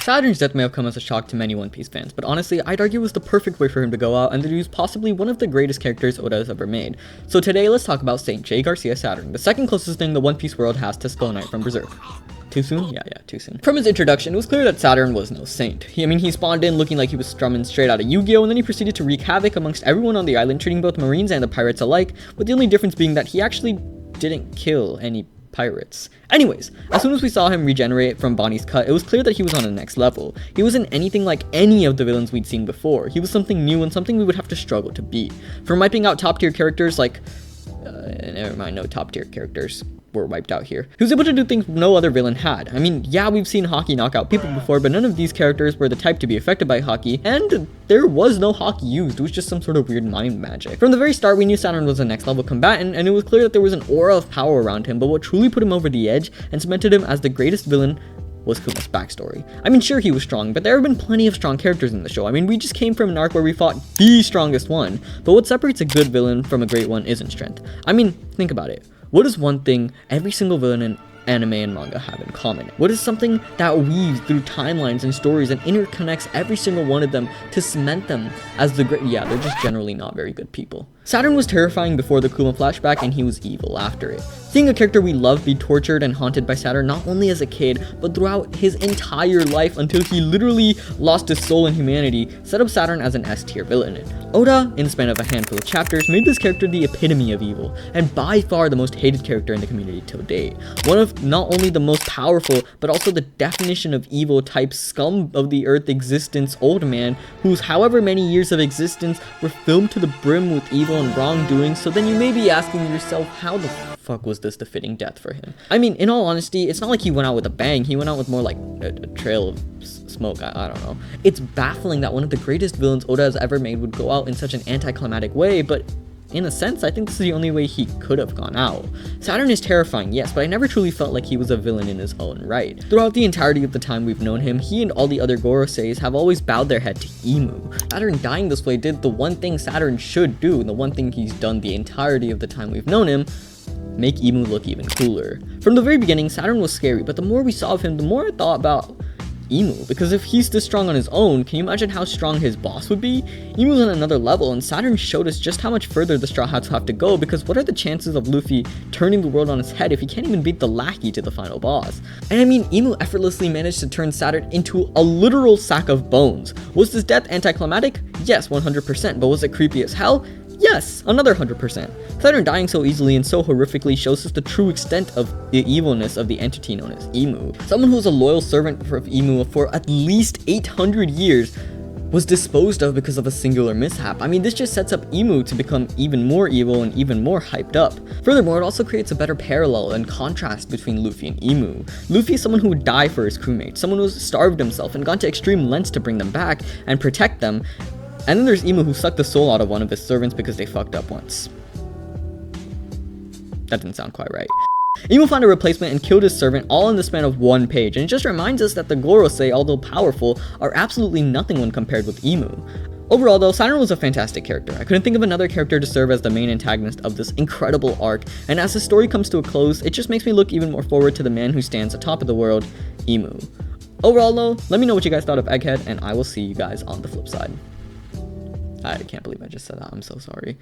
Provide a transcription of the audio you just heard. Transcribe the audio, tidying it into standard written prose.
Saturn's death may have come as a shock to many One Piece fans, but honestly, I'd argue it was the perfect way for him to go out and that he was possibly one of the greatest characters Oda has ever made. So today, let's talk about Saint J. Garcia Saturn, the second closest thing the One Piece world has to Skull Knight from Berserk. Too soon? Yeah, too soon. From his introduction, it was clear that Saturn was no saint. He spawned in looking like he was strumming straight out of Yu-Gi-Oh! And then he proceeded to wreak havoc amongst everyone on the island, treating both Marines and the pirates alike, with the only difference being that he actually didn't kill any pirates. Anyways, as soon as we saw him regenerate from Bonnie's cut, it was clear that he was on the next level. He wasn't anything like any of the villains we'd seen before. He was something new and something we would have to struggle to beat. From wiping out top tier characters like... never mind, no top tier characters were wiped out here. He was able to do things no other villain had. Yeah, we've seen Haki knock out people before, but none of these characters were the type to be affected by Haki, and there was no Haki used. It was just some sort of weird mind magic. From the very start, we knew Saturn was a next level combatant, and it was clear that there was an aura of power around him, but what truly put him over the edge and cemented him as the greatest villain was Kuma's backstory. Sure, he was strong, but there have been plenty of strong characters in the show. We just came from an arc where we fought the strongest one, but what separates a good villain from a great one isn't strength. Think about it. What is one thing every single villain in anime and manga have in common? What is something that weaves through timelines and stories and interconnects every single one of them to cement them as the great? Yeah, they're just generally not very good people. Saturn was terrifying before the Kuma flashback, and he was evil after it. Seeing a character we love be tortured and haunted by Saturn not only as a kid, but throughout his entire life until he literally lost his soul in humanity, set up Saturn as an S-tier villain. Oda, in the span of a handful of chapters, made this character the epitome of evil, and by far the most hated character in the community till date. One of not only the most powerful, but also the definition of evil type scum of the earth existence old man, whose however many years of existence were filled to the brim with evil and wrongdoing. So then you may be asking yourself, how the fuck was this the fitting death for him? In all honesty, it's not like he went out with a bang. He went out with more like a trail of smoke. I don't know. It's baffling that one of the greatest villains Oda has ever made would go out in such an anticlimactic way, but in a sense, I think this is the only way he could have gone out. Saturn is terrifying, yes, but I never truly felt like he was a villain in his own right. Throughout the entirety of the time we've known him, he and all the other Goroseis have always bowed their head to Imu. Saturn dying this way did the one thing Saturn should do, and the one thing he's done the entirety of the time we've known him: make Imu look even cooler. From the very beginning, Saturn was scary, but the more we saw of him, the more I thought about Imu, because if he's this strong on his own, can you imagine how strong his boss would be? Imu's on another level, and Saturn showed us just how much further the Straw Hats have to go, because what are the chances of Luffy turning the world on his head if he can't even beat the lackey to the final boss? And Imu effortlessly managed to turn Saturn into a literal sack of bones. Was this death anticlimactic? Yes, 100%, but was it creepy as hell? Yes, another 100%. Saturn dying so easily and so horrifically shows us the true extent of the evilness of the entity known as Imu. Someone who was a loyal servant of Imu for at least 800 years was disposed of because of a singular mishap. This just sets up Imu to become even more evil and even more hyped up. Furthermore, it also creates a better parallel and contrast between Luffy and Imu. Luffy is someone who would die for his crewmates, someone who's starved himself and gone to extreme lengths to bring them back and protect them. And then there's Imu, who sucked the soul out of one of his servants because they fucked up once. That didn't sound quite right. Imu found a replacement and killed his servant all in the span of one page, and it just reminds us that the Gorosei, although powerful, are absolutely nothing when compared with Imu. Overall though, Saturn was a fantastic character. I couldn't think of another character to serve as the main antagonist of this incredible arc, and as the story comes to a close, it just makes me look even more forward to the man who stands atop of the world, Imu. Overall though, let me know what you guys thought of Egghead, and I will see you guys on the flip side. I can't believe I just said that. I'm so sorry.